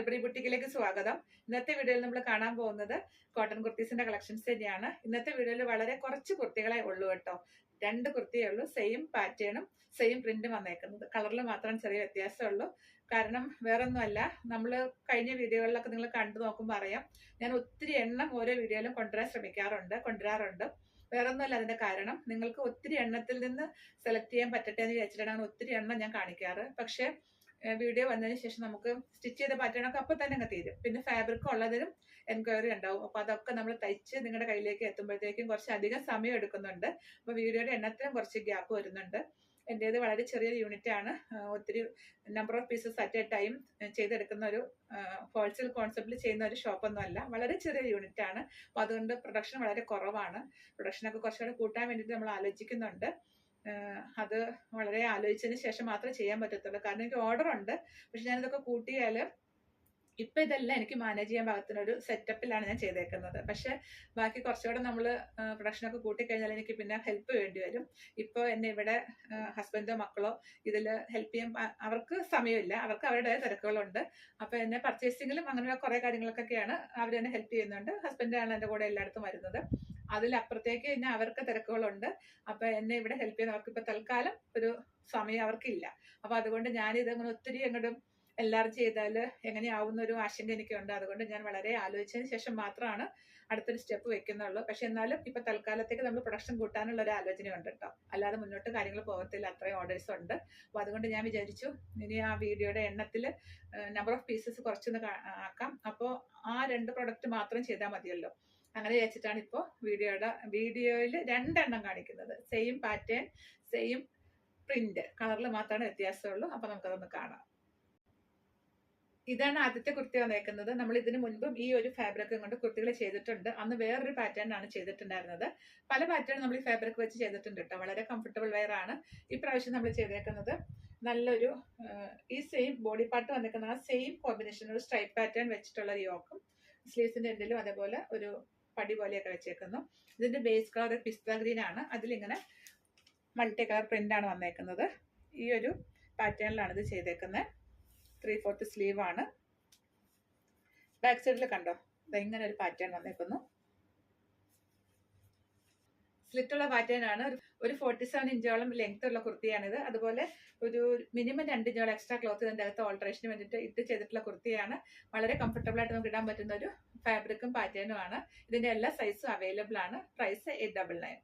Mulberry ബുട്ടിക്കിലേക്ക് സ്വാഗതം. ഇന്നത്തെ വീഡിയോയിൽ നമ്മൾ കാണാൻ പോകുന്നത് കോട്ടൺ കുർത്തീസിന്റെ കളക്ഷൻസ് തന്നെയാണ്. ഇന്നത്തെ വീഡിയോയിൽ വളരെ കുറച്ച് കുർത്തികളെ ഉള്ളൂ കേട്ടോ. 2 കുർത്തിയേ ഉള്ളൂ. സെയിം പാറ്റേണും സെയിം പ്രിന്റും വന്നേക്കുന്നത്. കളറിൽ മാത്രം ചെറിയ വ്യത്യാസമുള്ളൂ. കാരണം വേറൊന്നുമല്ല, നമ്മൾ കഴിഞ്ഞ വീഡിയോകളിലൊക്കെ നിങ്ങൾ കണ്ടു നോക്കുമ്പോൾ അറിയാം, ഞാൻ ഒത്തിരി എണ്ണം ഓരോ വീഡിയോയിലും കൊണ്ടുവരാറുണ്ട്. വേറൊന്നുമല്ല അതിന്റെ കാരണം, നിങ്ങൾക്ക് ഒത്തിരി എണ്ണത്തിൽ നിന്ന് സെലക്ട് ചെയ്യാൻ പറ്റട്ടെ എന്ന് വിചാരിച്ചിട്ടാണ് ഒത്തിരി എണ്ണം ഞാൻ കാണിക്കാറ്. പക്ഷേ വീഡിയോ വന്നതിന് ശേഷം നമുക്ക് സ്റ്റിച്ച് ചെയ്ത പാറ്റേണൊക്കെ അപ്പോൾ തന്നെ അങ്ങ് തീരും. പിന്നെ ഫാബ്രിക് ഉള്ളതിനും എൻക്വയറി ഉണ്ടാവും. അപ്പോൾ അതൊക്കെ നമ്മൾ തയ്ച്ച് നിങ്ങളുടെ കയ്യിലേക്ക് എത്തുമ്പോഴത്തേക്കും കുറച്ചധികം സമയം എടുക്കുന്നുണ്ട്. അപ്പോൾ വീഡിയോയുടെ എണ്ണത്തിനും കുറച്ച് ഗ്യാപ്പ് വരുന്നുണ്ട്. എൻ്റേത് വളരെ ചെറിയൊരു യൂണിറ്റ് ആണ്. ഒത്തിരി number of pieces at a time ചെയ്തെടുക്കുന്ന ഒരു ഹോൾസെയിൽ കോൺസെപ്റ്റിൽ ചെയ്യുന്ന ഒരു ഷോപ്പൊന്നും അല്ല. വളരെ ചെറിയ യൂണിറ്റ് ആണ്. അപ്പോൾ അതുകൊണ്ട് പ്രൊഡക്ഷൻ വളരെ കുറവാണ്. പ്രൊഡക്ഷനൊക്കെ കുറച്ചുകൂടെ കൂട്ടാൻ വേണ്ടിയിട്ട് നമ്മൾ ആലോചിക്കുന്നുണ്ട്. അത് വളരെ ആലോചിച്ചതിന് ശേഷം മാത്രമേ ചെയ്യാൻ പറ്റത്തുള്ളൂ. കാരണം എനിക്ക് ഓർഡർ ഉണ്ട്. പക്ഷെ ഞാനിതൊക്കെ കൂട്ടിയാൽ ഇപ്പം ഇതെല്ലാം എനിക്ക് മാനേജ് ചെയ്യാൻ പാകത്തിനൊരു സെറ്റപ്പിലാണ് ഞാൻ ചെയ്തേക്കുന്നത്. പക്ഷെ ബാക്കി കുറച്ചുകൂടെ നമ്മൾ പ്രൊഡക്ഷനൊക്കെ കൂട്ടിക്കഴിഞ്ഞാൽ എനിക്ക് പിന്നെ ഹെൽപ്പ് വേണ്ടി വരും. ഇപ്പോൾ എന്നെ ഇവിടെ ഹസ്ബൻഡോ മക്കളോ ഇതിൽ ഹെൽപ്പ് ചെയ്യാൻ അവർക്ക് സമയമില്ല. അവർക്ക് അവരുടെ തിരക്കുകളുണ്ട്. അപ്പോൾ എന്നെ പർച്ചേസിങ്ങിലും അങ്ങനെയുള്ള കുറേ കാര്യങ്ങൾക്കൊക്കെയാണ് അവരെന്നെ ഹെൽപ്പ് ചെയ്യുന്നുണ്ട്. ഹസ്ബൻഡാണ് എൻ്റെ കൂടെ എല്ലായിടത്തും വരുന്നത്. അതിലപ്പുറത്തേക്ക് പിന്നെ അവർക്ക് തിരക്കുകളുണ്ട്. അപ്പൊ എന്നെ ഇവിടെ ഹെൽപ്പ് ചെയ്യുന്ന അവർക്ക് ഇപ്പൊ തൽക്കാലം ഒരു സമയം അവർക്കില്ല. അപ്പൊ അതുകൊണ്ട് ഞാനിതങ്ങനെ ഒത്തിരി അങ്ങോട്ടും എല്ലാവരും ചെയ്താൽ എങ്ങനെയാവുന്ന ഒരു ആശങ്ക എനിക്കുണ്ട്. അതുകൊണ്ട് ഞാൻ വളരെ ആലോചിച്ചതിന് ശേഷം മാത്രമാണ് അടുത്തൊരു സ്റ്റെപ്പ് വെക്കുന്നുള്ളൂ. പക്ഷെ എന്നാലും ഇപ്പൊ തൽക്കാലത്തേക്ക് നമ്മൾ പ്രൊഡക്ഷൻ കൂട്ടാനുള്ള ഒരു ആലോചനയുണ്ട് കേട്ടോ. അല്ലാതെ മുന്നോട്ട് കാര്യങ്ങൾ പോകത്തില്ല. അത്രയും ഓർഡേഴ്സ് ഉണ്ട്. അപ്പൊ അതുകൊണ്ട് ഞാൻ വിചാരിച്ചു ഇനി ആ വീഡിയോയുടെ എണ്ണത്തിൽ നമ്പർ ഓഫ് പീസസ് കുറച്ചൊന്ന് ആക്കാം. അപ്പോൾ ആ 2 പ്രൊഡക്റ്റ് മാത്രം ചെയ്താൽ മതിയല്ലോ. അങ്ങനെ വെച്ചിട്ടാണ് ഇപ്പോൾ വീഡിയോയിൽ 2 എണ്ണം കാണിക്കുന്നത്. സെയിം പാറ്റേൺ, സെയിം പ്രിന്റ്, കളറിൽ മാത്രമാണ് വ്യത്യാസമുള്ളൂ. അപ്പൊ നമുക്കതൊന്ന് കാണാം. ഇതാണ് ആദ്യത്തെ കുർത്തി വന്നേക്കുന്നത്. നമ്മൾ ഇതിനു മുൻപും ഈ ഒരു ഫാബ്രിക് കൊണ്ട് കുർത്തികൾ ചെയ്തിട്ടുണ്ട്. അന്ന് വേറൊരു പാറ്റേൺ ആണ് ചെയ്തിട്ടുണ്ടായിരുന്നത്. പല പാറ്റേൺ നമ്മൾ ഈ ഫാബ്രിക് വെച്ച് ചെയ്തിട്ടുണ്ട് കേട്ടോ. വളരെ കംഫർട്ടബിൾ വെയർ ആണ്. ഈ പ്രാവശ്യം നമ്മൾ ചെയ്തേക്കുന്നത് നല്ലൊരു ഈ സെയിം ബോഡി പാർട്ട് വന്നേക്കുന്ന ആ സെയിം കോമ്പിനേഷൻ, ഒരു സ്ട്രൈപ്പ് പാറ്റേൺ വെച്ചിട്ടുള്ള ഒരു യോക്കും സ്ലീവ്സിന്റെ എൻഡിലും അതേപോലെ ഒരു പടി പോലെയൊക്കെ വെച്ചേക്കുന്നു. ഇതിന്റെ ബേസ് കളർ പിസ്ത ഗ്രീൻ ആണ്. അതിലിങ്ങനെ മൾട്ടി കളർ പ്രിന്റ് ആണ് വന്നേക്കുന്നത്. ഈ ഒരു പാറ്റേണിലാണ് ഇത് ചെയ്തേക്കുന്നത്. 3/4 സ്ലീവ് ആണ്. ബാക്ക് സൈഡിൽ കണ്ടോ, ഇങ്ങനെ ഒരു പാറ്റേൺ വന്നേക്കുന്നു. സ്ലിറ്റുള്ള പാറ്റേൺ ആണ്. ഒരു 47 ഇഞ്ചോളം ലെങ്ത് ഉള്ള കുർത്തിയാണിത്. അതുപോലെ ഒരു മിനിമം 2 ഇഞ്ചോളം എക്സ്ട്രാ ക്ലോത്ത് ഇതിന്റെ അകത്ത് ഓൾട്ടറേഷന് വേണ്ടിയിട്ട് ഇട്ട് ചെയ്തിട്ടുള്ള കുർത്തിയാണ്. വളരെ കംഫർട്ടബിൾ ആയിട്ട് നമുക്ക് ഇടാൻ പറ്റുന്ന ഒരു ഫാബ്രിക്കും പാറ്റേണും ആണ്. ഇതിന്റെ എല്ലാ സൈസും അവൈലബിൾ ആണ്. പ്രൈസ് 899.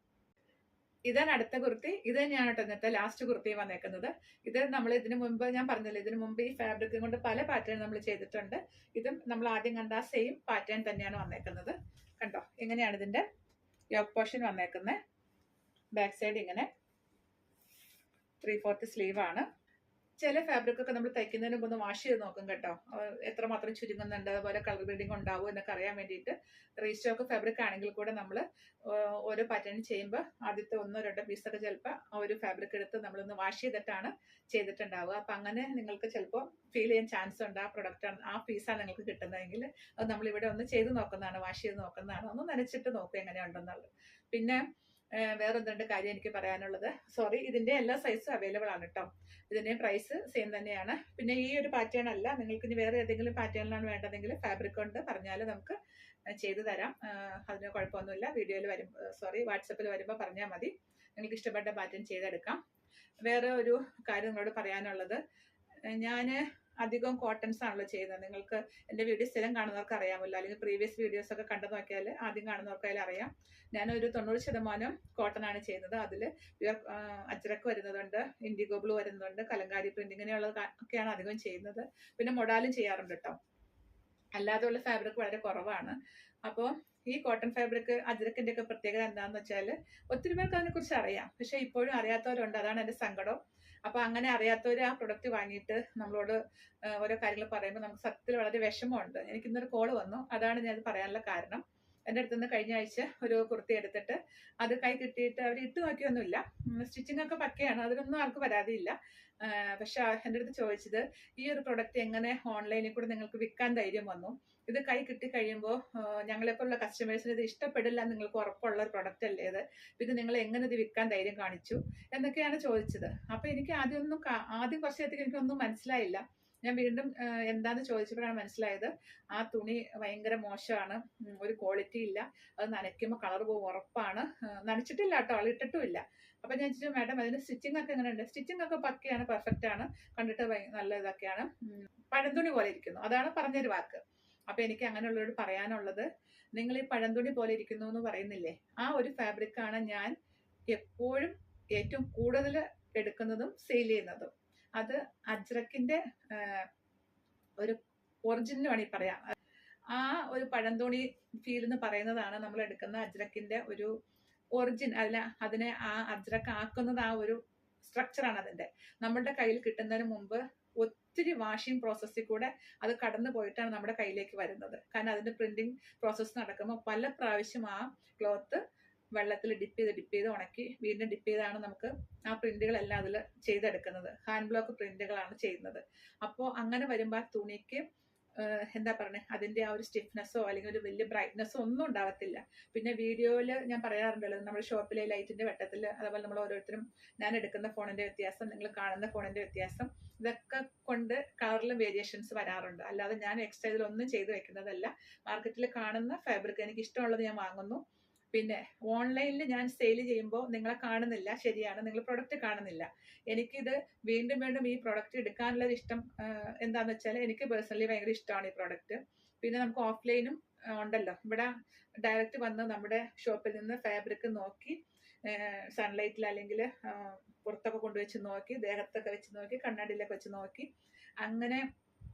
ഇതാണ് അടുത്ത കുർത്തി. ഇത് തന്നെയാണ് കേട്ടോ ഇന്നത്തെ ലാസ്റ്റ് കുർത്തി വന്നേക്കുന്നത്. ഇത് നമ്മൾ ഇതിനു മുമ്പ് ഞാൻ പറഞ്ഞില്ല, ഇതിനു മുമ്പ് ഈ ഫാബ്രിക് കൊണ്ട് പല പാറ്റേൺ നമ്മൾ ചെയ്തിട്ടുണ്ട്. ഇതും നമ്മൾ ആദ്യം കണ്ട ആ സെയിം പാറ്റേൺ തന്നെയാണ് വന്നേക്കുന്നത്. കണ്ടോ, ഇങ്ങനെയാണ് ഇതിന്റെ യോക്ക് പോർഷൻ വന്നേക്കുന്നത്. ബാക്ക് സൈഡ് ഇങ്ങനെ 3/4 സ്ലീവ് ആണ്. ചില ഫാബ്രിക് ഒക്കെ നമ്മൾ തയ്ക്കുന്നതിന് മുമ്പ് ഒന്ന് വാഷ് ചെയ്ത് നോക്കും കേട്ടോ, എത്രമാത്രം ചുരുങ്ങുന്നുണ്ട്, അതുപോലെ കളർ ബ്ലീഡിങ് ഉണ്ടാവും എന്നൊക്കെ അറിയാൻ വേണ്ടിയിട്ട്. റീസ്റ്റോക്ക് ഫാബ്രിക് ആണെങ്കിൽ കൂടെ നമ്മൾ ഓരോ പാറ്റേൺ ചെയ്യുമ്പോൾ ആദ്യത്തെ 1-2 പീസൊക്കെ ചിലപ്പോൾ ആ ഒരു ഫാബ്രിക് എടുത്ത് നമ്മളൊന്ന് വാഷ് ചെയ്തിട്ടാണ് ചെയ്തിട്ടുണ്ടാവുക. അപ്പം അങ്ങനെ നിങ്ങൾക്ക് ചിലപ്പോൾ ഫീൽ ചെയ്യാൻ ചാൻസ് ഉണ്ട് ആ പ്രൊഡക്റ്റ് ആ പീസാണ് നിങ്ങൾക്ക് കിട്ടുന്നതെങ്കിൽ അത് നമ്മളിവിടെ ഒന്ന് ചെയ്ത് നോക്കുന്നതാണ്, വാഷ് ചെയ്ത് നോക്കുന്നതാണ്. ഒന്ന് നനച്ചിട്ട് നോക്കുക എങ്ങനെയുണ്ടെന്നുള്ളത്. പിന്നെ വേറെ 2 കാര്യം എനിക്ക് പറയാനുള്ളത്. സോറി, ഇതിന്റെ എല്ലാ സൈസും അവൈലബിൾ ആണ് കേട്ടോ. ഇതിന്റെ പ്രൈസ് സെയിം തന്നെയാണ്. പിന്നെ ഈ ഒരു പാറ്റേൺ അല്ല, നിങ്ങൾക്ക് ഇനി വേറെ ഏതെങ്കിലും പാറ്റേണിലാണ് വേണ്ടതെങ്കിൽ ഫാബ്രിക് കൊണ്ട് പറഞ്ഞാൽ നമുക്ക് ചെയ്തു തരാം. അതിന് കുഴപ്പമൊന്നുമില്ല. വീഡിയോയിൽ വാട്സപ്പിൽ വരുമ്പോൾ പറഞ്ഞാൽ മതി. നിങ്ങൾക്ക് ഇഷ്ടപ്പെട്ട പാറ്റേൺ ചെയ്തെടുക്കാം. വേറെ ഒരു കാര്യം നിങ്ങളോട് പറയാനുള്ളത്, ഞാൻ അധികം കോട്ടൺസ് ആണല്ലോ ചെയ്യുന്നത്. നിങ്ങൾക്ക് എൻ്റെ വീഡിയോ സ്ഥിരം കാണുന്നവർക്ക് അറിയാമല്ലോ, അല്ലെങ്കിൽ പ്രീവിയസ് വീഡിയോസ് ഒക്കെ കണ്ടു നോക്കിയാൽ ആദ്യം കാണുന്നവർക്കായാലും അറിയാം. ഞാനൊരു 90% കോട്ടൺ ആണ് ചെയ്യുന്നത്. അതിൽ പ്യുവർ അജ്രക്ക് വരുന്നതുണ്ട്, ഇൻഡിഗോ ബ്ലൂ വരുന്നുണ്ട്, കലങ്കാരി പ്രിന്റ്, ഇങ്ങനെയുള്ളത് ഒക്കെയാണ് അധികം ചെയ്യുന്നത്. പിന്നെ മൊഡാലും ചെയ്യാറുണ്ട് കേട്ടോ. അല്ലാതെയുള്ള ഫാബ്രിക് വളരെ കുറവാണ്. അപ്പോൾ ഈ കോട്ടൺ ഫാബ്രിക് അജ്രക്കിന്റെ ഒക്കെ പ്രത്യേകത എന്താണെന്ന് വെച്ചാൽ ഒത്തിരി പേർക്ക് അതിനെക്കുറിച്ച് അറിയാം, പക്ഷെ ഇപ്പോഴും അറിയാത്തവരുണ്ട്. അതാണ് എൻ്റെ സങ്കടം. അപ്പൊ അങ്ങനെ അറിയാത്തവർ ആ പ്രൊഡക്റ്റ് വാങ്ങിയിട്ട് നമ്മളോട് ഓരോ കാര്യങ്ങൾ പറയുമ്പോൾ നമുക്ക് സത്യത്തിൽ വളരെ വിഷമമുണ്ട്. എനിക്കിന്നൊരു കോള് വന്നു, അതാണ് ഞാൻ പറയാനുള്ള കാരണം. എൻ്റെ അടുത്ത് നിന്ന് കഴിഞ്ഞ ആഴ്ച ഒരു കുർത്തി എടുത്തിട്ട് അത് കൈ കിട്ടിയിട്ട് അവർ ഇട്ട് നോക്കിയൊന്നുമില്ല. സ്റ്റിച്ചിങ് ഒക്കെ പക്കയാണ്, അതിനൊന്നും ആൾക്ക് പരാതിയില്ല. പക്ഷെ എൻ്റെ അടുത്ത് ചോദിച്ചത്, ഈ ഒരു പ്രൊഡക്റ്റ് എങ്ങനെ ഓൺലൈനിൽ കൂടെ നിങ്ങൾക്ക് വിൽക്കാൻ ധൈര്യം വന്നു? ഇത് കൈ കിട്ടി കഴിയുമ്പോൾ ഞങ്ങളെപ്പോലുള്ള കസ്റ്റമേഴ്സിന് ഇത് ഇഷ്ടപ്പെടില്ല, നിങ്ങൾക്ക് ഉറപ്പുള്ള ഒരു പ്രൊഡക്റ്റ് അല്ലേ ഇത് നിങ്ങൾ എങ്ങനെ ഇത് വിൽക്കാൻ ധൈര്യം കാണിച്ചു എന്നൊക്കെയാണ് ചോദിച്ചത്. അപ്പൊ എനിക്ക് ആദ്യം കുറച്ച് നേരത്തേക്ക് എനിക്കൊന്നും മനസ്സിലായില്ല. ഞാൻ വീണ്ടും എന്താന്ന് ചോദിച്ചപ്പോഴാണ് മനസ്സിലായത് ആ തുണി ഭയങ്കര മോശമാണ്, ഒരു ക്വാളിറ്റി ഇല്ല, അത് നനയ്ക്കുമ്പോൾ കളർ പോകും ഉറപ്പാണ്. നനച്ചിട്ടില്ല കേട്ടോ, ഇട്ടിട്ടുമില്ല. അപ്പൊ ഞാൻ ചോദിച്ചു മാഡം അതിന്റെ സ്റ്റിച്ചിങ് ഒക്കെ എങ്ങനെയുണ്ട്? സ്റ്റിച്ചിങ് ഒക്കെ പക്കയാണ്, പെർഫെക്റ്റ് ആണ്, കണ്ടിട്ട് നല്ല ഇതൊക്കെയാണ്, പഴന്തുണി പോലെ ഇരിക്കുന്നു, അതാണ് പറഞ്ഞൊരു വാക്ക്. അപ്പൊ എനിക്ക് അങ്ങനെയുള്ളവരോട് പറയാനുള്ളത്, നിങ്ങൾ ഈ പഴന്തുണി പോലെ ഇരിക്കുന്നു എന്ന് പറയുന്നില്ലേ, ആ ഒരു ഫാബ്രിക് ആണ് ഞാൻ എപ്പോഴും ഏറ്റവും കൂടുതൽ എടുക്കുന്നതും സെയിൽ ചെയ്യുന്നതും. അത് അജ്രക്കിന്റെ ഒരു ഒറിജിനൽ വേണമെങ്കിൽ പറയാം. ആ ഒരു പഴന്തോണി ഫീൽ എന്ന് പറയുന്നതാണ് നമ്മൾ എടുക്കുന്ന അജ്രക്കിന്റെ ഒരു ഒറിജിൻ. അതിനെ ആ അജ്രക്ക് ആക്കുന്നത് ആ ഒരു സ്ട്രക്ചറാണ് അതിന്റെ. നമ്മളുടെ കയ്യിൽ കിട്ടുന്നതിന് മുമ്പ് ഒത്തിരി വാഷിംഗ് പ്രോസസ്സിൽ കൂടെ അത് കടന്നു പോയിട്ടാണ് നമ്മുടെ കയ്യിലേക്ക് വരുന്നത്. കാരണം അതിന്റെ പ്രിന്റിംഗ് പ്രോസസ്സ് നടക്കുമ്പോൾ പല പ്രാവശ്യം ആ ക്ലോത്ത് വെള്ളത്തിൽ ഡിപ്പ് ചെയ്ത് ഉണക്കി വീണ്ടും ഡിപ്പ് ചെയ്താണ് നമുക്ക് ആ പ്രിന്റുകളെല്ലാം അതിൽ ചെയ്തെടുക്കുന്നത്. ഹാൻഡ് ബ്ലോക്ക് പ്രിന്റുകളാണ് ചെയ്യുന്നത്. അപ്പോൾ അങ്ങനെ വരുമ്പോൾ ആ തുണിക്ക് എന്താ പറയുക, അതിന്റെ ആ ഒരു സ്റ്റിഫ്നെസ്സോ അല്ലെങ്കിൽ ഒരു വലിയ ബ്രൈറ്റ്നെസ്സോ ഒന്നും ഉണ്ടാവത്തില്ല. പിന്നെ വീഡിയോയിൽ ഞാൻ പറയാറുണ്ടല്ലോ, നമ്മുടെ ഷോപ്പിലെ ലൈറ്റിന്റെ വെട്ടത്തിൽ, അതുപോലെ നമ്മൾ ഓരോരുത്തരും, ഞാൻ എടുക്കുന്ന ഫോണിന്റെ വ്യത്യാസം, നിങ്ങൾ കാണുന്ന ഫോണിന്റെ വ്യത്യാസം, ഇതൊക്കെ കൊണ്ട് കളറിലും വേരിയേഷൻസ് വരാറുണ്ട്. അല്ലാതെ ഞാൻ എക്സ്ട്രാ ഇതിലൊന്നും ചെയ്ത് വെക്കുന്നതല്ല. മാർക്കറ്റിൽ കാണുന്ന ഫാബ്രിക് എനിക്ക് ഇഷ്ടമുള്ളത് ഞാൻ വാങ്ങുന്നു. പിന്നെ ഓൺലൈനിൽ ഞാൻ സെയിൽ ചെയ്യുമ്പോൾ നിങ്ങളെ കാണുന്നില്ല, ശരിയാണ്, നിങ്ങൾ പ്രൊഡക്റ്റ് കാണുന്നില്ല. എനിക്കിത് വീണ്ടും വീണ്ടും ഈ പ്രൊഡക്റ്റ് എടുക്കാനുള്ള ഇഷ്ടം എന്താണെന്ന് വെച്ചാൽ, എനിക്ക് പേഴ്സണലി ഭയങ്കര ഇഷ്ടമാണ് ഈ പ്രൊഡക്റ്റ്. പിന്നെ നമുക്ക് ഓഫ്ലൈനും ഉണ്ടല്ലോ, ഇവിടെ ഡയറക്റ്റ് വന്ന് നമ്മുടെ ഷോപ്പിൽ നിന്ന് ഫാബ്രിക് നോക്കി, സൺലൈറ്റിൽ അല്ലെങ്കിൽ പുറത്തൊക്കെ കൊണ്ടുവച്ച് നോക്കി, ദേഹത്തൊക്കെ വെച്ച് നോക്കി, കണ്ണാടിയിലൊക്കെ വെച്ച് നോക്കി, അങ്ങനെ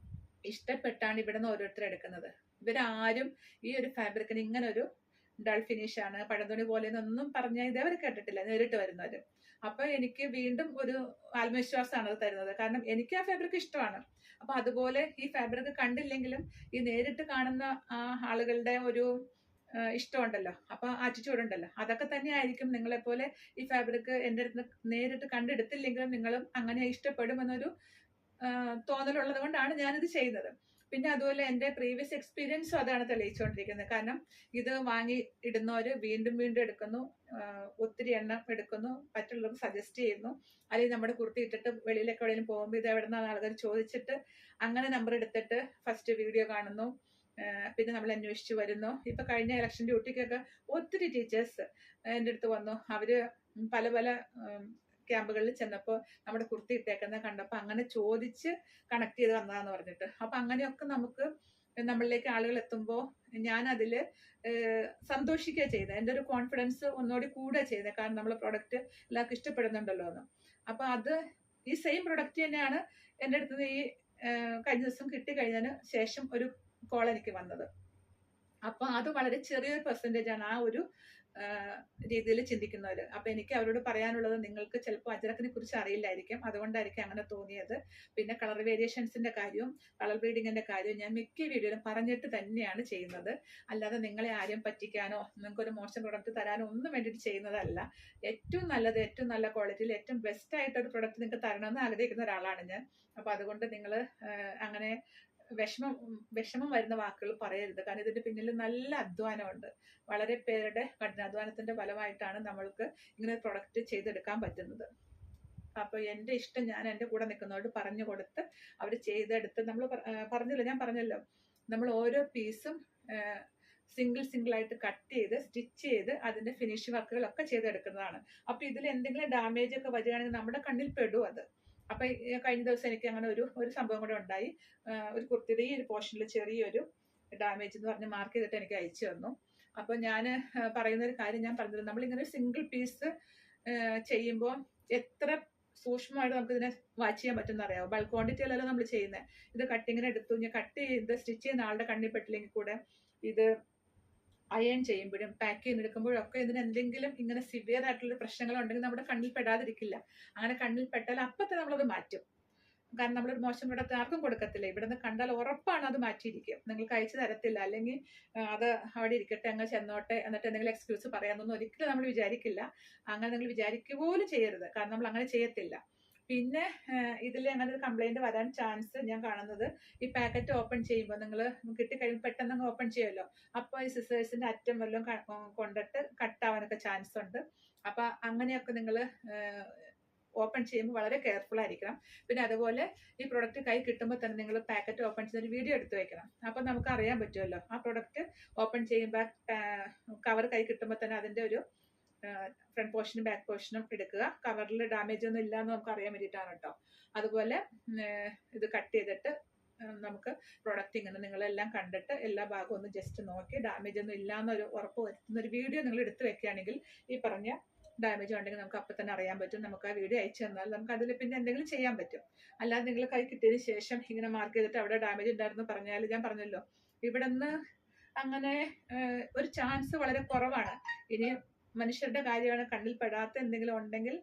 ഇഷ്ടപ്പെട്ടാണ് ഇവിടെ നിന്ന് ഓരോരുത്തർ എടുക്കുന്നത്. ഇവരാരും ഈ ഒരു ഫാബ്രിക്കിന് ഇങ്ങനെ ഒരു ഡൾ ഫിനിഷ് ആണ്, പഴന്തുണി പോലെ ഒന്നും പറഞ്ഞാൽ ഇതേവരെ കേട്ടിട്ടില്ല നേരിട്ട് വരുന്നവര്. അപ്പൊ എനിക്ക് വീണ്ടും ഒരു ആത്മവിശ്വാസമാണ് അത് തരുന്നത്. കാരണം എനിക്ക് ആ ഫാബ്രിക് ഇഷ്ടമാണ്. അപ്പൊ അതുപോലെ ഈ ഫാബ്രിക് കണ്ടില്ലെങ്കിലും ഈ നേരിട്ട് കാണുന്ന ആ ആളുകളുടെ ഒരു ഇഷ്ടമുണ്ടല്ലോ, അപ്പൊ ആറ്റിറ്റ്യൂഡ് ഉണ്ടല്ലോ, അതൊക്കെ തന്നെ ആയിരിക്കും നിങ്ങളെ പോലെ ഈ ഫാബ്രിക് എൻ്റെ അടുത്ത് നേരിട്ട് കണ്ടെടുത്തില്ലെങ്കിലും നിങ്ങളും അങ്ങനെ ഇഷ്ടപ്പെടുമെന്നൊരു തോന്നലുള്ളത് കൊണ്ടാണ് ഞാനിത് ചെയ്യുന്നത്. പിന്നെ അതുപോലെ എൻ്റെ പ്രീവിയസ് എക്സ്പീരിയൻസും അതാണ് തെളിയിച്ചുകൊണ്ടിരിക്കുന്നത്. കാരണം ഇത് വാങ്ങി ഇടുന്നവര് വീണ്ടും വീണ്ടും എടുക്കുന്നു, ഒത്തിരി എണ്ണം എടുക്കുന്നു, മറ്റുള്ളവർക്ക് സജസ്റ്റ് ചെയ്യുന്നു. അല്ലെങ്കിൽ നമ്മുടെ കുർത്തി ഇട്ടിട്ട് വെളിയിലൊക്കെ എവിടെയെങ്കിലും പോകുമ്പോൾ ഇത് എവിടെ നിന്നാണ് ആൾക്കാർ ചോദിച്ചിട്ട് അങ്ങനെ നമ്പർ എടുത്തിട്ട് ഫസ്റ്റ് വീഡിയോ കാണുന്നു, പിന്നെ നമ്മൾ അന്വേഷിച്ചു വരുന്നു. ഇപ്പൊ കഴിഞ്ഞ ഇലക്ഷൻ ഡ്യൂട്ടിക്കൊക്കെ ഒത്തിരി ടീച്ചേഴ്സ് എൻ്റെ അടുത്ത് വന്നു. അവര് പല പല ക്യാമ്പുകളിൽ ചെന്നപ്പോൾ നമ്മുടെ കുർത്തി ഇട്ടേക്കുന്നത് കണ്ടപ്പോൾ അങ്ങനെ ചോദിച്ച് കണക്ട് ചെയ്ത് വന്നതാന്ന് പറഞ്ഞിട്ട്. അപ്പൊ അങ്ങനെയൊക്കെ നമുക്ക് നമ്മളിലേക്ക് ആളുകൾ എത്തുമ്പോൾ ഞാൻ അതില് സന്തോഷിക്കുക ചെയ്തത്. എൻ്റെ ഒരു കോൺഫിഡൻസ് ഒന്നുകൂടി കൂടുക ചെയ്തത്. കാരണം നമ്മൾ പ്രൊഡക്റ്റ് എല്ലാവർക്കും ഇഷ്ടപ്പെടുന്നുണ്ടല്ലോ എന്ന്. അപ്പൊ അത് ഈ സെയിം പ്രൊഡക്റ്റ് തന്നെയാണ് എൻ്റെ അടുത്ത് ഈ കഴിഞ്ഞ ദിവസം കിട്ടിക്കഴിഞ്ഞതിന് ശേഷം ഒരു കോൾ എനിക്ക് വന്നത്. അപ്പൊ അത് വളരെ ചെറിയൊരു പെർസെൻറ്റേജ് ആണ് ആ ഒരു രീതിയിൽ ചിന്തിക്കുന്നവര്. അപ്പൊ എനിക്ക് അവരോട് പറയാനുള്ളത്, നിങ്ങൾക്ക് ചിലപ്പോൾ അജ്രക്കിനെ കുറിച്ച് അറിയില്ലായിരിക്കും, അതുകൊണ്ടായിരിക്കും അങ്ങനെ തോന്നിയത്. പിന്നെ കളർ വേരിയേഷൻസിന്റെ കാര്യവും കളർ ബ്രീഡിങ്ങിന്റെ കാര്യവും ഞാൻ മിക്ക വീഡിയോയിലും പറഞ്ഞിട്ട് തന്നെയാണ് ചെയ്യുന്നത്. അല്ലാതെ നിങ്ങളെ ആരും പറ്റിക്കാനോ നിങ്ങൾക്കൊരു മോശം പ്രൊഡക്റ്റ് തരാനോ ഒന്നും വേണ്ടിയിട്ട് ചെയ്യുന്നതല്ല. ഏറ്റവും നല്ലത്, ഏറ്റവും നല്ല ക്വാളിറ്റിയിൽ ഏറ്റവും ബെസ്റ്റ് ആയിട്ടൊരു പ്രൊഡക്റ്റ് നിങ്ങൾക്ക് തരണമെന്ന് ആഗ്രഹിക്കുന്ന ഒരാളാണ് ഞാൻ. അപ്പൊ അതുകൊണ്ട് നിങ്ങൾ അങ്ങനെ വിഷമം വരുന്ന വാക്കുകൾ പറയരുത്. കാരണം ഇതിന്റെ പിന്നിൽ നല്ല അധ്വാനമുണ്ട്. വളരെ പേരുടെ കഠിനാധ്വാനത്തിന്റെ ഫലമായിട്ടാണ് നമ്മൾക്ക് ഇങ്ങനെ പ്രൊഡക്റ്റ് ചെയ്തെടുക്കാൻ പറ്റുന്നത്. അപ്പൊ എന്റെ ഇഷ്ടം ഞാൻ എന്റെ കൂടെ നിൽക്കുന്നവരോട് പറഞ്ഞു കൊടുത്ത് അവർ ചെയ്തെടുത്ത്, നമ്മൾ ഞാൻ പറഞ്ഞല്ലോ, നമ്മൾ ഓരോ പീസും സിംഗിൾ ആയിട്ട് കട്ട് ചെയ്ത് സ്റ്റിച്ച് ചെയ്ത് അതിന്റെ ഫിനിഷ് വർക്കുകളൊക്കെ ചെയ്തെടുക്കുന്നതാണ്. അപ്പൊ ഇതിൽ എന്തെങ്കിലും ഡാമേജ് ഒക്കെ വരികയാണെങ്കിൽ നമ്മുടെ കണ്ണിൽ പെടും അത്. അപ്പൊ കഴിഞ്ഞ ദിവസം എനിക്ക് അങ്ങനെ ഒരു സംഭവം കൂടെ ഉണ്ടായി. ഒരു കുർത്തിയുടെ ഈ ഒരു പോർഷനിൽ ചെറിയൊരു ഡാമേജ് എന്ന് പറഞ്ഞ് മാർക്ക് ചെയ്തിട്ട് എനിക്ക് അയച്ചു തന്നു. അപ്പൊ ഞാൻ പറയുന്ന ഒരു കാര്യം ഞാൻ പറഞ്ഞത്, നമ്മളിങ്ങനെ സിംഗിൾ പീസ് ചെയ്യുമ്പോൾ എത്ര സൂക്ഷ്മമായിട്ട് നമുക്ക് ഇതിനെ വാച്ച് ചെയ്യാൻ പറ്റുന്ന അറിയാമോ? ബൾക്ക് ക്വാണ്ടിറ്റിയിലല്ല നമ്മൾ ചെയ്യുന്നത്. ഇത് കട്ടിങ്ങിന് എടുത്തു, ഞാൻ കട്ട് ചെയ്ത് സ്റ്റിച്ച് ചെയ്യുന്ന ആളുടെ കണ്ണിൽ പെട്ടില്ലെങ്കിൽ കൂടെ ഇത് അയൺ ചെയ്യുമ്പോഴും പാക്ക് ചെയ്തെടുക്കുമ്പോഴും ഒക്കെ ഇതിന് എന്തെങ്കിലും ഇങ്ങനെ സിവിയർ ആയിട്ടുള്ള പ്രശ്നങ്ങൾ ഉണ്ടെങ്കിൽ നമ്മുടെ കണ്ണിൽ പെടാതിരിക്കില്ല. അങ്ങനെ കണ്ണിൽ പെട്ടാൽ അപ്പത്തെ നമ്മളത് മാറ്റും. കാരണം നമ്മളൊരു മോശം പ്രൊഡക്റ്റ് ആർക്കും കൊടുക്കത്തില്ല. ഇവിടെ നിന്ന് കണ്ടാൽ ഉറപ്പാണ് അത് മാറ്റിയിരിക്കും, നിങ്ങൾക്ക് അയച്ചു തരത്തില്ല. അല്ലെങ്കിൽ അത് അവിടെ ഇരിക്കട്ടെ, അങ്ങ് ചെന്നോട്ടെ, എന്നിട്ട് എന്തെങ്കിലും എക്സ്ക്യൂസ് പറയാമെന്നൊന്നും ഒരിക്കലും നമ്മൾ വിചാരിക്കില്ല. അങ്ങനെ നിങ്ങൾ വിചാരിക്കുക പോലും ചെയ്യരുത്. കാരണം നമ്മൾ അങ്ങനെ ചെയ്യത്തില്ല. പിന്നെ ഇതിൽ അങ്ങനെ ഒരു കംപ്ലൈന്റ് വരാൻ ചാൻസ് ഞാൻ കാണുന്നത്, ഈ പാക്കറ്റ് ഓപ്പൺ ചെയ്യുമ്പോൾ നിങ്ങൾ കിട്ടിക്കഴിയുമ്പോൾ പെട്ടെന്ന് അങ്ങ് ഓപ്പൺ ചെയ്യുമല്ലോ, അപ്പോൾ ഈ സിസേഴ്സിന്റെ അറ്റം വല്ലതും കൊണ്ടിട്ട് കട്ടാവാനൊക്കെ ചാൻസ് ഉണ്ട്. അപ്പൊ അങ്ങനെയൊക്കെ നിങ്ങൾ ഓപ്പൺ ചെയ്യുമ്പോൾ വളരെ കെയർഫുൾ ആയിരിക്കണം. പിന്നെ അതുപോലെ ഈ പ്രൊഡക്റ്റ് കൈ കിട്ടുമ്പോൾ തന്നെ നിങ്ങൾ പാക്കറ്റ് ഓപ്പൺ ചെയ്യുന്ന ഒരു വീഡിയോ എടുത്ത് വെക്കണം. അപ്പം നമുക്ക് അറിയാൻ പറ്റുമല്ലോ ആ പ്രൊഡക്റ്റ് ഓപ്പൺ ചെയ്യുമ്പോൾ കവർ കൈ കിട്ടുമ്പോൾ തന്നെ അതിൻ്റെ ഒരു ഫ്രണ്ട് പോർഷനും ബാക്ക് പോർഷനും എടുക്കുക. കവറിൽ ഡാമേജ് ഒന്നും ഇല്ല എന്ന് നമുക്ക് അറിയാൻ വേണ്ടിയിട്ടാണ് കേട്ടോ. അതുപോലെ ഇത് കട്ട് ചെയ്തിട്ട് നമുക്ക് പ്രൊഡക്റ്റ് ഇങ്ങനെ നിങ്ങളെല്ലാം കണ്ടിട്ട് എല്ലാ ഭാഗവും ഒന്ന് ജസ്റ്റ് നോക്കി ഡാമേജ് ഒന്നും ഇല്ല എന്നൊരു ഉറപ്പ് വരുത്തുന്ന ഒരു വീഡിയോ നിങ്ങൾ എടുത്ത് വെക്കുകയാണെങ്കിൽ ഈ പറഞ്ഞ ഡാമേജ് ഉണ്ടെങ്കിൽ നമുക്ക് അപ്പം തന്നെ അറിയാൻ പറ്റും. നമുക്ക് ആ വീഡിയോ അയച്ചു തന്നാൽ നമുക്ക് അതിൽ പിന്നെ എന്തെങ്കിലും ചെയ്യാൻ പറ്റും. അല്ലാതെ നിങ്ങൾ കൈ കിട്ടിയതിന് ശേഷം ഇങ്ങനെ മാർക്ക് ചെയ്തിട്ട് അവിടെ ഡാമേജ് ഉണ്ടായിരുന്നു പറഞ്ഞാൽ ഞാൻ പറഞ്ഞല്ലോ ഇവിടെ നിന്ന് അങ്ങനെ ഒരു ചാൻസ് വളരെ കുറവാണ്. ഇനി മനുഷ്യരുടെ കാര്യമാണ്, കണ്ണിൽ പെടാത്ത എന്തെങ്കിലും ഉണ്ടെങ്കിൽ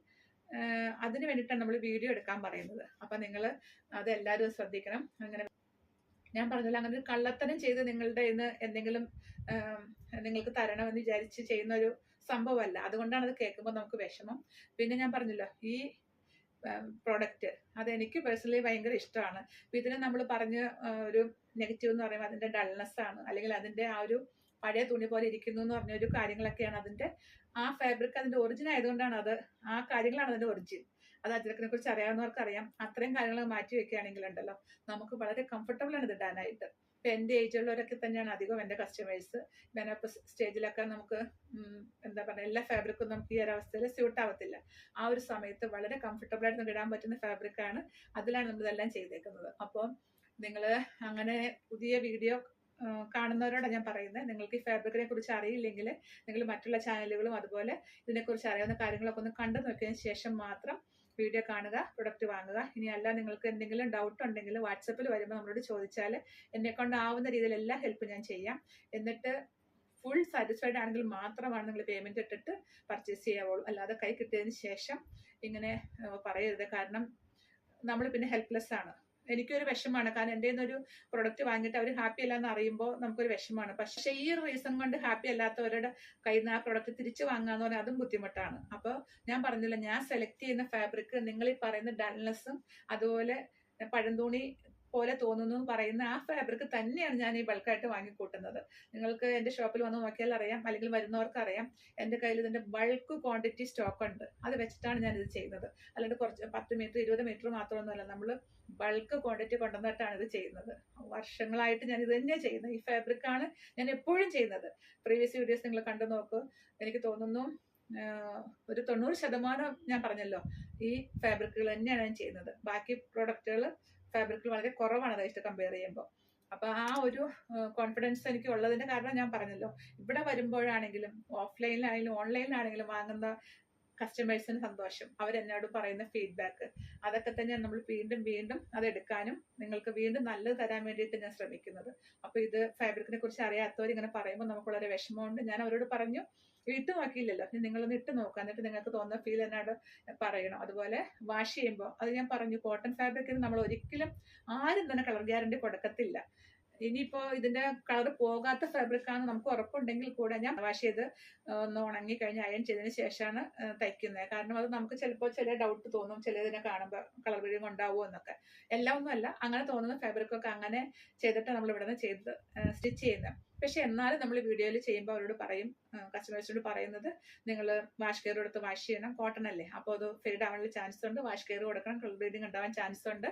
അതിന് വേണ്ടിയിട്ടാണ് നമ്മൾ വീഡിയോ എടുക്കാൻ പറയുന്നത്. അപ്പം നിങ്ങൾ അതെല്ലാവരും ശ്രദ്ധിക്കണം. അങ്ങനെ ഞാൻ പറഞ്ഞല്ലോ അങ്ങനെ ഒരു കള്ളത്തരം ചെയ്ത് നിങ്ങളുടെ ഇന്ന് എന്തെങ്കിലും നിങ്ങൾക്ക് തരണമെന്ന് വിചാരിച്ച് ചെയ്യുന്ന ഒരു സംഭവമല്ല. അതുകൊണ്ടാണ് അത് കേൾക്കുമ്പോൾ നമുക്ക് വിഷമം. പിന്നെ ഞാൻ പറഞ്ഞല്ലോ ഈ പ്രോഡക്റ്റ് അതെനിക്ക് പേഴ്സണലി ഭയങ്കര ഇഷ്ടമാണ്. അപ്പം ഇതിന് നമ്മൾ പറഞ്ഞ ഒരു നെഗറ്റീവ് എന്ന് പറയുമ്പോൾ അതിൻ്റെ ഡൾനെസ് ആണ്, അല്ലെങ്കിൽ അതിൻ്റെ ആ ഒരു പഴയ തുണി പോലെ ഇരിക്കുന്നു എന്ന് പറഞ്ഞൊരു കാര്യങ്ങളൊക്കെയാണ് അതിൻ്റെ ആ ഫാബ്രിക് അതിൻ്റെ ഒറിജിൻ ആയതുകൊണ്ടാണ് അത് ആ കാര്യങ്ങളാണ് അതിൻ്റെ ഒറിജിൻ. അത് അജ്രക്കിനെ കുറിച്ച് അറിയാവുന്നവർക്ക് അറിയാം. അത്രയും കാര്യങ്ങൾ മാറ്റി വെക്കുകയാണെങ്കിൽ ഉണ്ടല്ലോ നമുക്ക് വളരെ കംഫർട്ടബിൾ ആണ് ഇത് ഇടാനായിട്ട്. ഇപ്പം എൻ്റെ ഏജുള്ളവരൊക്കെ തന്നെയാണ് അധികം എൻ്റെ കസ്റ്റമേഴ്സ്. മെനോപ്പസ് സ്റ്റേജിലൊക്കെ നമുക്ക് എന്താ പറയുക എല്ലാ ഫാബ്രിക്കും നമുക്ക് ഈ ഒരവസ്ഥയിൽ സ്യൂട്ട് ആവത്തില്ല. ആ ഒരു സമയത്ത് വളരെ കംഫർട്ടബിൾ ആയിട്ട് നമുക്ക് ഇടാൻ പറ്റുന്ന ഫാബ്രിക്കാണ്. അതിലാണ് നമ്മളിതെല്ലാം ചെയ്തേക്കുന്നത്. അപ്പോൾ നിങ്ങൾ അങ്ങനെ പുതിയ വീഡിയോ കാണുന്നവരോടാണ് ഞാൻ പറയുന്നത്, നിങ്ങൾക്ക് ഈ ഫാബ്രിക്കിനെ കുറിച്ച് അറിയില്ലെങ്കിൽ നിങ്ങൾ മറ്റുള്ള ചാനലുകളും അതുപോലെ ഇതിനെക്കുറിച്ച് അറിയാവുന്ന കാര്യങ്ങളൊക്കെ ഒന്ന് കണ്ടു നോക്കിയതിന് ശേഷം മാത്രം വീഡിയോ കാണുക, പ്രൊഡക്റ്റ് വാങ്ങുക. ഇനി അല്ല നിങ്ങൾക്ക് എന്തെങ്കിലും ഡൗട്ട് ഉണ്ടെങ്കിൽ വാട്സപ്പിൽ വരുമ്പോൾ നമ്മളോട് ചോദിച്ചാൽ എന്നെക്കൊണ്ടാവുന്ന രീതിയിൽ എല്ലാ ഹെൽപ്പ് ഞാൻ ചെയ്യാം. എന്നിട്ട് ഫുൾ സാറ്റിസ്ഫൈഡ് ആണെങ്കിൽ മാത്രമാണ് നിങ്ങൾ പേയ്മെൻറ്റ് ഇട്ടിട്ട് പർച്ചേസ് ചെയ്യാവുള്ളൂ. അല്ലാതെ കൈ കിട്ടിയതിന് ശേഷം ഇങ്ങനെ പറയരുത്. കാരണം നമ്മൾ പിന്നെ ഹെൽപ്ലെസ് ആണ്. എനിക്കൊരു വിഷമാണ്. കാരണം എൻ്റെ ഒരു പ്രൊഡക്റ്റ് വാങ്ങിയിട്ട് അവർ ഹാപ്പി അല്ല എന്ന് അറിയുമ്പോൾ നമുക്കൊരു വിഷമാണ്. പക്ഷേ ഈ റീസൺ കൊണ്ട് ഹാപ്പി അല്ലാത്തവരുടെ കയ്യിൽ നിന്ന് ആ പ്രൊഡക്റ്റ് തിരിച്ചു വാങ്ങാന്ന് പറഞ്ഞാൽ അതും ബുദ്ധിമുട്ടാണ്. അപ്പോൾ ഞാൻ പറഞ്ഞില്ല, ഞാൻ സെലക്ട് ചെയ്യുന്ന ഫാബ്രിക് നിങ്ങൾ ഈ പറയുന്ന ഡൾനെസ്സും അതുപോലെ പഴന്തൂണി പോലെ തോന്നുന്നു പറയുന്ന ആ ഫാബ്രിക് തന്നെയാണ് ഞാൻ ഈ ബൾക്കായിട്ട് വാങ്ങിക്കൂട്ടുന്നത്. നിങ്ങൾക്ക് എൻ്റെ ഷോപ്പിൽ വന്ന് നോക്കിയാൽ അറിയാം, അല്ലെങ്കിൽ വരുന്നവർക്ക് അറിയാം. എൻ്റെ കയ്യിൽ ഇതിൻ്റെ ബൾക്ക് ക്വാണ്ടിറ്റി സ്റ്റോക്ക് ഉണ്ട്. അത് വെച്ചിട്ടാണ് ഞാനിത് ചെയ്യുന്നത്. അല്ലാണ്ട് കുറച്ച് 10 മീറ്റർ 20 മീറ്റർ മാത്രമൊന്നുമല്ല, നമ്മൾ ബൾക്ക് ക്വാണ്ടിറ്റി കൊണ്ടുവന്നിട്ടാണ് ഇത് ചെയ്യുന്നത്. വർഷങ്ങളായിട്ട് ഞാൻ ഇത് തന്നെയാണ് ചെയ്യുന്നത്. ഈ ഫാബ്രിക്കാണ് ഞാൻ എപ്പോഴും ചെയ്യുന്നത്. പ്രീവിയസ് വീഡിയോസ് നിങ്ങൾ കണ്ടു നോക്കൂ. എനിക്ക് തോന്നുന്നു ഒരു 90% ഞാൻ പറഞ്ഞല്ലോ ഈ ഫാബ്രിക്കുകൾ തന്നെയാണ് ഞാൻ ചെയ്യുന്നത്. ബാക്കി പ്രോഡക്റ്റുകൾ ഫാബ്രിക്കിൽ വളരെ കുറവാണ് അതായിട്ട് കമ്പയർ ചെയ്യുമ്പോൾ. അപ്പോൾ ആ ഒരു കോൺഫിഡൻസ് എനിക്ക് ഉള്ളതിൻ്റെ കാരണം ഞാൻ പറഞ്ഞല്ലോ. ഇവിടെ വരുമ്പോഴാണെങ്കിലും ഓഫ്ലൈനിലാണെങ്കിലും ഓൺലൈനിലാണെങ്കിലും വാങ്ങുന്ന കസ്റ്റമേഴ്സിന് സന്തോഷം, അവരെന്നോട് പറയുന്ന ഫീഡ്ബാക്ക്, അതൊക്കെ തന്നെയാണ് നമ്മൾ വീണ്ടും വീണ്ടും അതെടുക്കാനും നിങ്ങൾക്ക് വീണ്ടും നല്ലത് തരാൻ വേണ്ടിയിട്ട് ഞാൻ ശ്രമിക്കുന്നത്. അപ്പോൾ ഇത് ഫാബ്രിക്കിനെ കുറിച്ച് അറിയാത്തവർ ഇങ്ങനെ പറയുമ്പോൾ നമുക്ക് വളരെ വിഷമമുണ്ട്. ഞാൻ അവരോട് പറഞ്ഞു ഇട്ട് നോക്കിയില്ലല്ലോ, നിങ്ങളൊന്ന് ഇട്ട് നോക്കുക, എന്നിട്ട് നിങ്ങൾക്ക് തോന്നുന്ന ഫീൽ എന്നോട് പറയണം. അതുപോലെ വാഷ് ചെയ്യുമ്പോൾ അത് ഞാൻ പറഞ്ഞു, കോട്ടൺ ഫാബ്രിക്കിന് നമ്മൾ ഒരിക്കലും ആരും തന്നെ കളർ ഗ്യാരണ്ടി കൊടുക്കത്തില്ല. ഇനിയിപ്പോൾ ഇതിൻ്റെ കളർ പോകാത്ത ഫാബ്രിക്കാണ് നമുക്ക് ഉറപ്പുണ്ടെങ്കിൽ കൂടെ ഞാൻ വാഷ് ചെയ്ത് ഒന്ന് ഉണങ്ങി കഴിഞ്ഞ് അയൺ ചെയ്തതിന് ശേഷമാണ് തയ്ക്കുന്നത്. കാരണം അത് നമുക്ക് ചിലപ്പോൾ ചില ഡൗട്ട് തോന്നും, ചിലതിനെ കാണുമ്പോൾ കളർ വീഴും ഉണ്ടാവുമോ എന്നൊക്കെ. എല്ലാം ഒന്നുമല്ല, അങ്ങനെ തോന്നുന്ന ഫാബ്രിക്കൊക്കെ അങ്ങനെ ചെയ്തിട്ട് നമ്മൾ ഇവിടെ നിന്ന് ചെയ്ത് സ്റ്റിച്ച് ചെയ്യുന്നത്. പക്ഷെ എന്നാലും നമ്മൾ വീഡിയോയിൽ ചെയ്യുമ്പോൾ അവരോട് പറയും, കസ്റ്റമേഴ്സിനോട് പറയുന്നത് നിങ്ങൾ വാഷ് കെയർ കൊടുത്ത് വാഷ് ചെയ്യണം. കോട്ടൺ അല്ലേ, അപ്പോൾ അത് ഫെയ്ഡ് ആവാനുള്ള ചാൻസ് ഉണ്ട്. വാഷ് കെയർ കൊടുക്കണം, കളർ ബ്ലീഡിങ് ഉണ്ടാവാൻ ചാൻസ് ഉണ്ട്.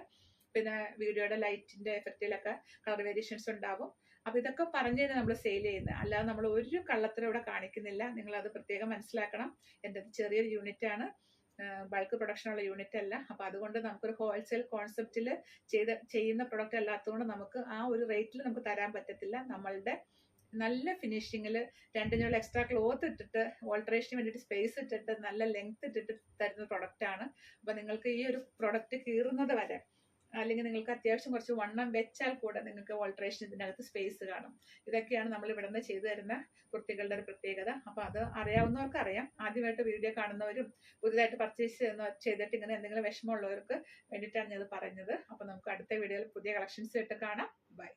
പിന്നെ വീഡിയോയുടെ ലൈറ്റിന്റെ എഫക്റ്റിലൊക്കെ കളർ വേരിയേഷൻസ് ഉണ്ടാവും. അപ്പോൾ ഇതൊക്കെ പറഞ്ഞു തന്നെ നമ്മൾ സെയിൽ ചെയ്യുന്നത്, അല്ലാതെ നമ്മൾ ഒരു കള്ളത്തരം ഇവിടെ കാണിക്കുന്നില്ല. നിങ്ങളത് പ്രത്യേകം മനസ്സിലാക്കണം. എൻ്റെ ചെറിയൊരു യൂണിറ്റാണ്, ബൾക്ക് പ്രൊഡക്ഷനുള്ള യൂണിറ്റ് അല്ല. അപ്പോൾ അതുകൊണ്ട് നമുക്കൊരു ഹോൾസെയിൽ കോൺസെപ്റ്റിൽ ചെയ്യുന്ന പ്രൊഡക്റ്റ് അല്ലാത്തതുകൊണ്ട് നമുക്ക് ആ ഒരു റേറ്റിൽ നമുക്ക് തരാൻ പറ്റത്തില്ല. നമ്മളുടെ നല്ല ഫിനിഷിങ്ങിൽ 2 ഞങ്ങൾ എക്സ്ട്രാ ക്ലോത്ത് ഇട്ടിട്ട് ഓൾട്ടറേഷന് വേണ്ടിയിട്ട് സ്പേസ് ഇട്ടിട്ട് നല്ല ലെങ്ത് ഇട്ടിട്ട് തരുന്ന പ്രൊഡക്റ്റാണ്. അപ്പോൾ നിങ്ങൾക്ക് ഈ ഒരു പ്രൊഡക്റ്റ് കീറുന്നത് വരെ, അല്ലെങ്കിൽ നിങ്ങൾക്ക് അത്യാവശ്യം കുറച്ച് വണ്ണം വെച്ചാൽ കൂടെ നിങ്ങൾക്ക് ഓൾട്ടറേഷൻ ഇതിനകത്ത് സ്പേസ് കാണും. ഇതൊക്കെയാണ് നമ്മൾ ഇവിടെ നിന്ന് ചെയ്തു തരുന്ന കുർത്തികളുടെ ഒരു പ്രത്യേകത. അപ്പോൾ അത് അറിയാവുന്നവർക്ക് അറിയാം. ആദ്യമായിട്ട് വീഡിയോ കാണുന്നവരും പുതിയതായിട്ട് പർച്ചേസ് ചെയ്തിട്ട് ഇങ്ങനെ എന്തെങ്കിലും വിഷമമുള്ളവർക്ക് വേണ്ടിയിട്ടാണ് ഞാൻ ഇത് പറഞ്ഞത്. അപ്പോൾ നമുക്ക് അടുത്ത വീഡിയോയിൽ പുതിയ കളക്ഷൻസ് ആയിട്ട് കാണാം. ബൈ.